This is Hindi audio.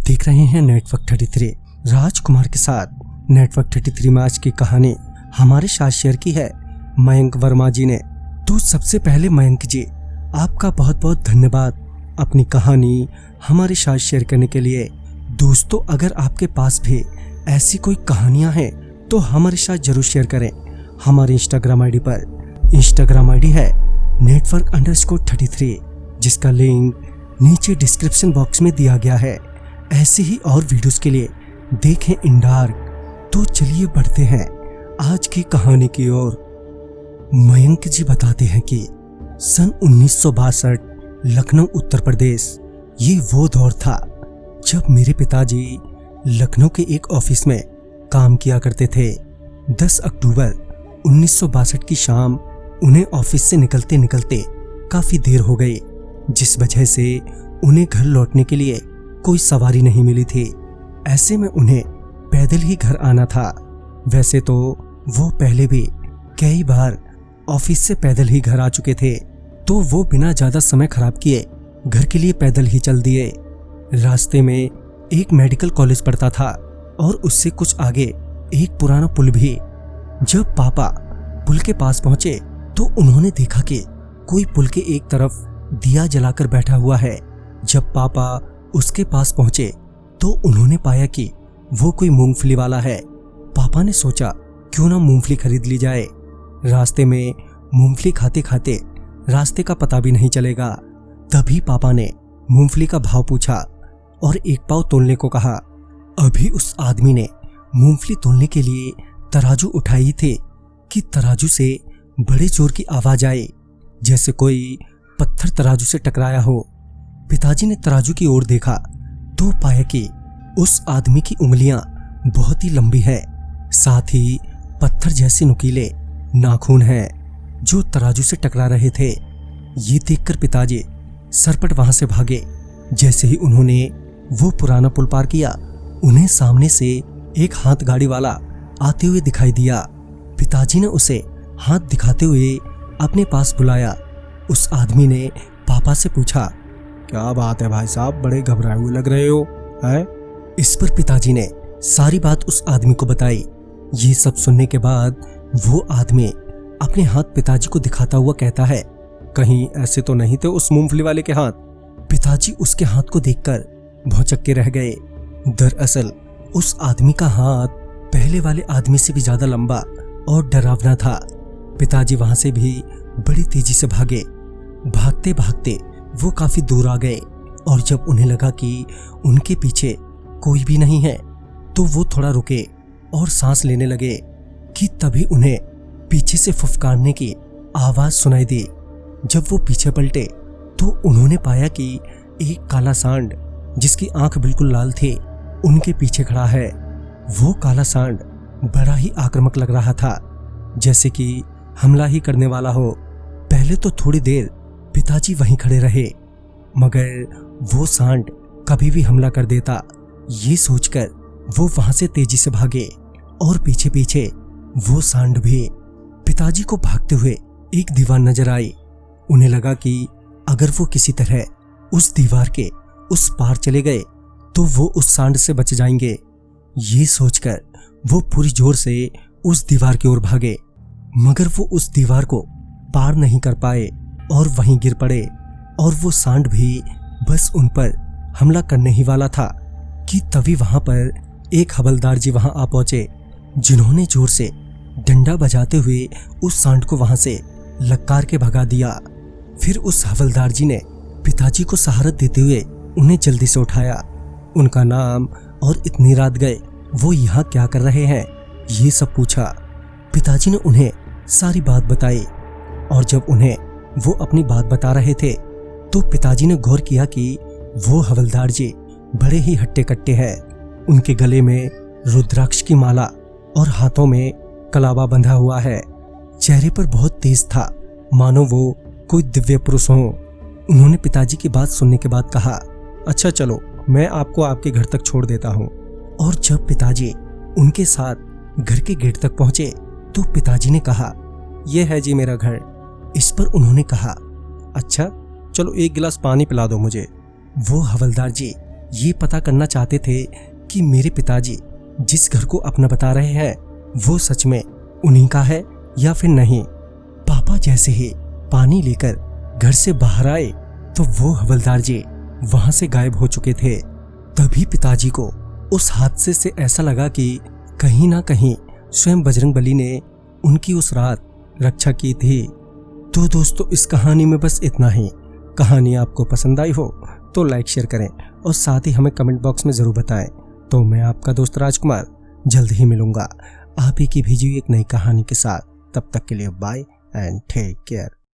देख रहे हैं नेटवर्क 33 राजकुमार के साथ। नेटवर्क 33 में आज की कहानी हमारे साथ शेयर की है मयंक वर्मा जी ने। तो सबसे पहले मयंक जी, आपका बहुत बहुत धन्यवाद अपनी कहानी हमारे साथ शेयर करने के लिए। दोस्तों, अगर आपके पास भी ऐसी कोई कहानियां हैं तो हमारे साथ जरूर शेयर करें। हमारे इंस्टाग्राम आईडी पर इंस्टाग्राम आईडी है network_33, जिसका लिंक नीचे डिस्क्रिप्शन बॉक्स में दिया गया है। ऐसे ही और वीडियोस के लिए देखें इन डार्क। तो चलिए बढ़ते हैं आज की कहानी की ओर। मयंक जी बताते हैं कि सन 1962 लखनऊ उत्तर प्रदेश, ये वो दौर था जब मेरे पिताजी लखनऊ के एक ऑफिस में काम किया करते थे। 10 अक्टूबर 1962 की शाम उन्हें ऑफिस से निकलते निकलते काफी देर हो गई, जिस वजह से उन्हें घर लौटने के लिए कोई सवारी नहीं मिली थी। ऐसे में उन्हें पैदल ही घर आना था। वैसे तो वो पहले भी कई बार ऑफिस से पैदल ही घर आ चुके थे, तो वो बिना ज्यादा समय खराब किए घर के लिए पैदल ही चल दिए। रास्ते में एक मेडिकल कॉलेज पड़ता था और उससे कुछ आगे एक पुराना पुल भी। जब पापा पुल के पास पहुंचे तो उन्होंने देखा कि कोई पुल के एक तरफ दिया जलाकर बैठा हुआ है। जब पापा उसके पास पहुंचे तो उन्होंने पाया कि वो कोई मूंगफली वाला है। पापा ने सोचा क्यों ना मूंगफली खरीद ली जाए। रास्ते में मूंगफली खाते खाते रास्ते का पता भी नहीं चलेगा। तभी पापा ने मूंगफली का भाव पूछा और एक पाव तोलने को कहा। अभी उस आदमी ने मूंगफली तोलने के लिए तराजू उठाई थी कि तराजू से बड़े जोर की आवाज आई, जैसे कोई पत्थर तराजू से टकराया हो। पिताजी ने तराजू की ओर देखा तो पाया कि उस आदमी की उंगलियां बहुत ही लंबी है, साथ ही पत्थर जैसे नुकीले नाखून हैं जो तराजू से टकरा रहे थे। ये देखकर पिताजी सरपट वहां से भागे। जैसे ही उन्होंने वो पुराना पुल पार किया, उन्हें सामने से एक हाथ गाड़ी वाला आते हुए दिखाई दिया। पिताजी ने उसे हाथ दिखाते हुए अपने पास बुलाया। उस आदमी ने पापा से पूछा, क्या बात है भाई साहब, बड़े घबराए हुए लग रहे हो हैं? इस पर पिताजी ने सारी बात उस आदमी को बताई। ये सब सुनने के बाद वो आदमी अपने हाथ पिताजी को दिखाता हुआ कहता है, कहीं ऐसे तो नहीं थे उस मूंगफली वाले के हाथ? पिताजी उसके हाथ को देखकर भौचक्के रह गए। दरअसल उस आदमी का हाथ पहले वाले आदमी से भी ज्यादा लंबा और डरावना था। पिताजी वहां से भी बड़ी तेजी से भागे। भागते भागते वो काफी दूर आ गए और जब उन्हें लगा कि उनके पीछे कोई भी नहीं है तो वो थोड़ा रुके और सांस लेने लगे कि तभी उन्हें पीछे से फुफकारने की आवाज सुनाई दी। जब वो पीछे पलटे तो उन्होंने पाया कि एक काला सांड, जिसकी आंख बिल्कुल लाल थी, उनके पीछे खड़ा है। वो काला सांड बड़ा ही आक्रामक लग रहा था, जैसे कि हमला ही करने वाला हो। पहले तो थोड़ी देर पिताजी वहीं खड़े रहे, मगर वो सांड कभी भी हमला कर देता, ये सोचकर वो वहां से तेजी से भागे और पीछे पीछे वो सांड भी। पिताजी को भागते हुए एक दीवार नजर आई। उन्हें लगा कि अगर वो किसी तरह उस दीवार के उस पार चले गए तो वो उस सांड से बच जाएंगे। ये सोचकर वो पूरी जोर से उस दीवार की ओर भागे, मगर वो उस दीवार को पार नहीं कर पाए और वहीं गिर पड़े। और वो सांड भी बस उन पर हमला करने ही वाला था कि तभी वहां पर एक हवलदार जी वहां आ पहुंचे, जिन्होंने जोर से डंडा बजाते हुए उस सांड को वहां से लक्कार के भगा दिया। फिर उस हवलदार जी ने पिताजी को सहारा देते हुए उन्हें जल्दी से उठाया। उनका नाम और इतनी रात गए वो यहाँ क्या कर रहे हैं, ये सब पूछा। पिताजी ने उन्हें सारी बात बताई और जब उन्हें वो अपनी बात बता रहे थे तो पिताजी ने गौर किया कि वो हवलदार जी बड़े ही हट्टे कट्टे हैं। उनके गले में रुद्राक्ष की माला और हाथों में कलावा बंधा हुआ है। चेहरे पर बहुत तेज था, मानो वो कोई दिव्य पुरुष हो। उन्होंने पिताजी की बात सुनने के बाद कहा, अच्छा चलो, मैं आपको आपके घर तक छोड़ देता हूँ। और जब पिताजी उनके साथ घर के गेट तक पहुंचे तो पिताजी ने कहा, यह है जी मेरा घर। इस पर उन्होंने कहा, अच्छा चलो एक गिलास पानी पिला दो मुझे। वो हवलदार जी ये पता करना चाहते थे कि मेरे पिताजी जिस घर को अपना बता रहे हैं वो सच में उन्हीं का है या फिर नहीं। पापा जैसे ही पानी लेकर घर से बाहर आए तो वो हवलदार जी वहां से गायब हो चुके थे। तभी पिताजी को उस हादसे से ऐसा लगा कि कहीं ना कहीं स्वयं बजरंगबली ने उनकी उस रात रक्षा की थी। तो दोस्तों इस कहानी में बस इतना ही। कहानी आपको पसंद आई हो तो लाइक शेयर करें और साथ ही हमें कमेंट बॉक्स में जरूर बताएं। तो मैं आपका दोस्त राजकुमार जल्द ही मिलूंगा आप ही की भेजी हुई एक नई कहानी के साथ। तब तक के लिए बाय एंड टेक केयर।